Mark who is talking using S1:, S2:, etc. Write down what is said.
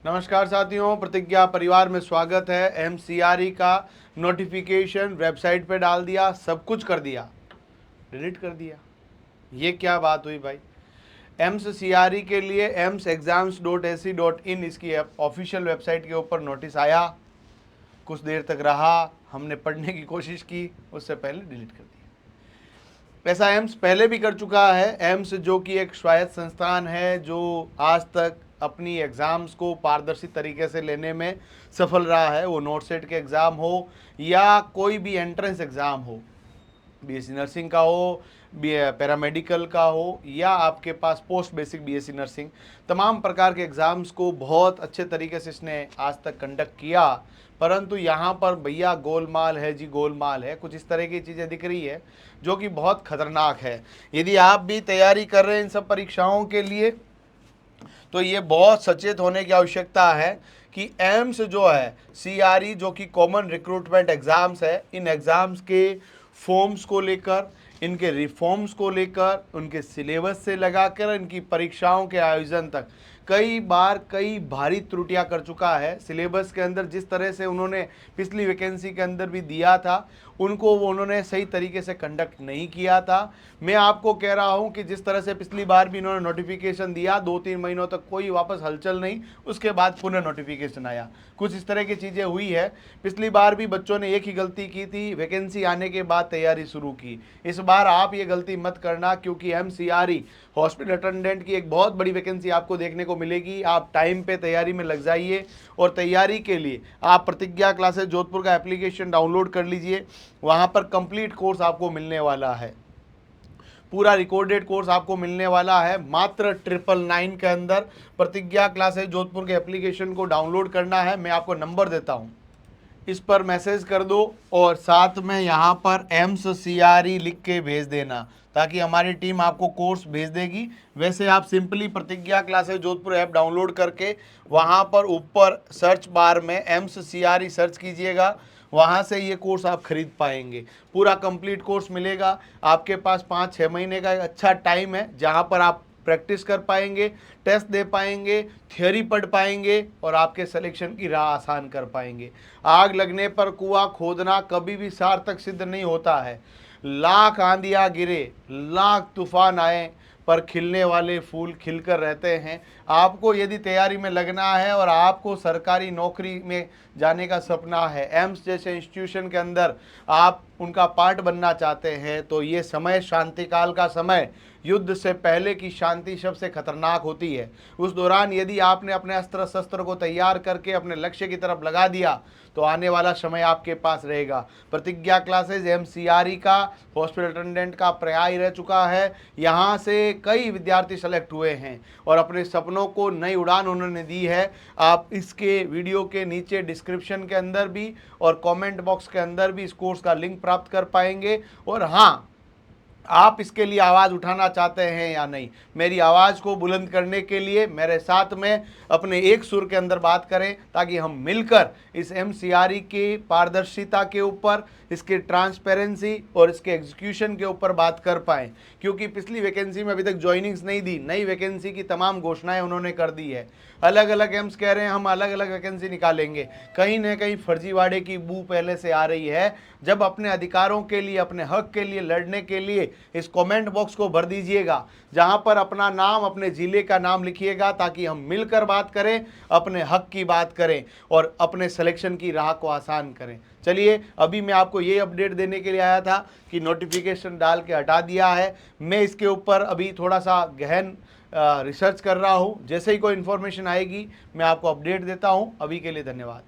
S1: नमस्कार साथियों, प्रतिज्ञा परिवार में स्वागत है। एमसीआरई का नोटिफिकेशन वेबसाइट पे डाल दिया, सब कुछ कर दिया, डिलीट कर दिया। ये क्या बात हुई भाई? एमसीआरई के लिए emsexams.ac.in इसकी ऑफिशियल वेबसाइट के ऊपर नोटिस आया, कुछ देर तक रहा, हमने पढ़ने की कोशिश की, उससे पहले डिलीट कर दिया। ऐसा एम्स पहले भी कर चुका है। एम्स जो कि एक स्वायत्त संस्थान है जो आज तक अपनी एग्ज़ाम्स को पारदर्शी तरीके से लेने में सफल रहा है, वो नोट सेट के एग्ज़ाम हो या कोई भी एंट्रेंस एग्ज़ाम हो, बीएससी नर्सिंग का हो, पैरामेडिकल का हो या आपके पास पोस्ट बेसिक बीएससी नर्सिंग, तमाम प्रकार के एग्ज़ाम्स को बहुत अच्छे तरीके से इसने आज तक कंडक्ट किया। परंतु यहाँ पर भैया गोलमाल है जी, गोलमाल है। कुछ इस तरह की चीज़ें दिख रही है जो कि बहुत खतरनाक है। यदि आप भी तैयारी कर रहे हैं इन सब परीक्षाओं के लिए तो ये बहुत सचेत होने की आवश्यकता है कि एम्स जो है, सीआरई जो कि कॉमन रिक्रूटमेंट एग्ज़ाम्स है, इन एग्ज़ाम्स के फॉर्म्स को लेकर, इनके रिफॉर्म्स को लेकर, उनके सिलेबस से लगाकर इनकी परीक्षाओं के आयोजन तक कई बार कई भारी त्रुटियां कर चुका है। सिलेबस के अंदर जिस तरह से उन्होंने पिछली वैकेंसी के अंदर भी दिया था, उनको वो उन्होंने सही तरीके से कंडक्ट नहीं किया था। मैं आपको कह रहा हूं कि जिस तरह से पिछली बार भी इन्होंने नोटिफिकेशन दिया, 2-3 महीनों तक कोई वापस हलचल नहीं, उसके बाद पुनः नोटिफिकेशन आया, कुछ इस तरह की चीज़ें हुई है। पिछली बार भी बच्चों ने एक ही गलती की थी, वैकेंसी आने के बाद तैयारी शुरू की। इस बार आप ये गलती मत करना, क्योंकि एमसीआरई हॉस्पिटल अटेंडेंट की एक बहुत बड़ी वैकेंसी आपको देखने को मिलेगी। आप टाइम पे तैयारी में लग जाइए और तैयारी के लिए आप प्रतिज्ञा क्लासेस जोधपुर का एप्लीकेशन डाउनलोड कर लीजिए। वहाँ पर कंप्लीट कोर्स आपको मिलने वाला है, पूरा रिकॉर्डेड कोर्स आपको मिलने वाला है मात्र 999 के अंदर। प्रतिज्ञा क्लासेस जोधपुर के एप्लीकेशन को डाउनलोड करना है, मैं आपको नंबर देता हूँ, इस पर मैसेज कर दो और साथ में यहाँ पर एमसीआरई लिख के भेज देना, ताकि हमारी टीम आपको कोर्स भेज देगी। वैसे आप सिंपली प्रतिज्ञा क्लासेस जोधपुर ऐप डाउनलोड करके वहाँ पर ऊपर सर्च बार में एमसीआरई सर्च कीजिएगा, वहाँ से ये कोर्स आप खरीद पाएंगे। पूरा कंप्लीट कोर्स मिलेगा आपके पास। 5-6 महीने का एक अच्छा टाइम है जहाँ पर आप प्रैक्टिस कर पाएंगे, टेस्ट दे पाएंगे, थियोरी पढ़ पाएंगे और आपके सिलेक्शन की राह आसान कर पाएंगे। आग लगने पर कुआं खोदना कभी भी सार्थक सिद्ध नहीं होता है। लाख आंधियाँ गिरे, लाख तूफान आए, पर खिलने वाले फूल खिलकर रहते हैं। आपको यदि तैयारी में लगना है और आपको सरकारी नौकरी में जाने का सपना है, एम्स जैसे इंस्टीट्यूशन के अंदर आप उनका पार्ट बनना चाहते हैं, तो ये समय शांति काल का समय, युद्ध से पहले की शांति सबसे खतरनाक होती है। उस दौरान यदि आपने अपने अस्त्र शस्त्र को तैयार करके अपने लक्ष्य की तरफ लगा दिया तो आने वाला समय आपके पास रहेगा। प्रतिज्ञा क्लासेस एमसीआरई का हॉस्पिटल अटेंडेंट का पर्याय रह चुका है। यहाँ से कई विद्यार्थी सेलेक्ट हुए हैं और अपने सपनों को नई उड़ान उन्होंने दी है। आप इसके वीडियो के नीचे डिस्क्रिप्शन के अंदर भी और कमेंट बॉक्स के अंदर भी इस कोर्स का लिंक प्राप्त कर पाएंगे। और हाँ, आप इसके लिए आवाज़ उठाना चाहते हैं या नहीं, मेरी आवाज़ को बुलंद करने के लिए मेरे साथ में अपने एक सुर के अंदर बात करें, ताकि हम मिलकर इस एमसीआरई की पारदर्शिता के ऊपर, इसके ट्रांसपेरेंसी और इसके एग्जीक्यूशन के ऊपर बात कर पाएँ। क्योंकि पिछली वैकेंसी में अभी तक ज्वाइनिंग्स नहीं दी, नई वैकेंसी की तमाम घोषणाएं उन्होंने कर दी है। अलग अलग एम्स कह रहे हैं हम अलग अलग वैकेंसी निकालेंगे, कहीं ना कहीं फर्जीवाड़े की बू पहले से आ रही है। जब अपने अधिकारों के लिए, अपने हक के लिए लड़ने के लिए इस कमेंट बॉक्स को भर दीजिएगा, जहां पर अपना नाम, अपने ज़िले का नाम लिखिएगा, ताकि हम मिलकर बात करें, अपने हक की बात करें और अपने सिलेक्शन की राह को आसान करें। चलिए, अभी मैं आपको ये अपडेट देने के लिए आया था कि नोटिफिकेशन डाल के हटा दिया है। मैं इसके ऊपर अभी थोड़ा सा गहन रिसर्च कर रहा हूँ। जैसे ही कोई इन्फॉर्मेशन आएगी मैं आपको अपडेट देता हूँ। अभी के लिए धन्यवाद।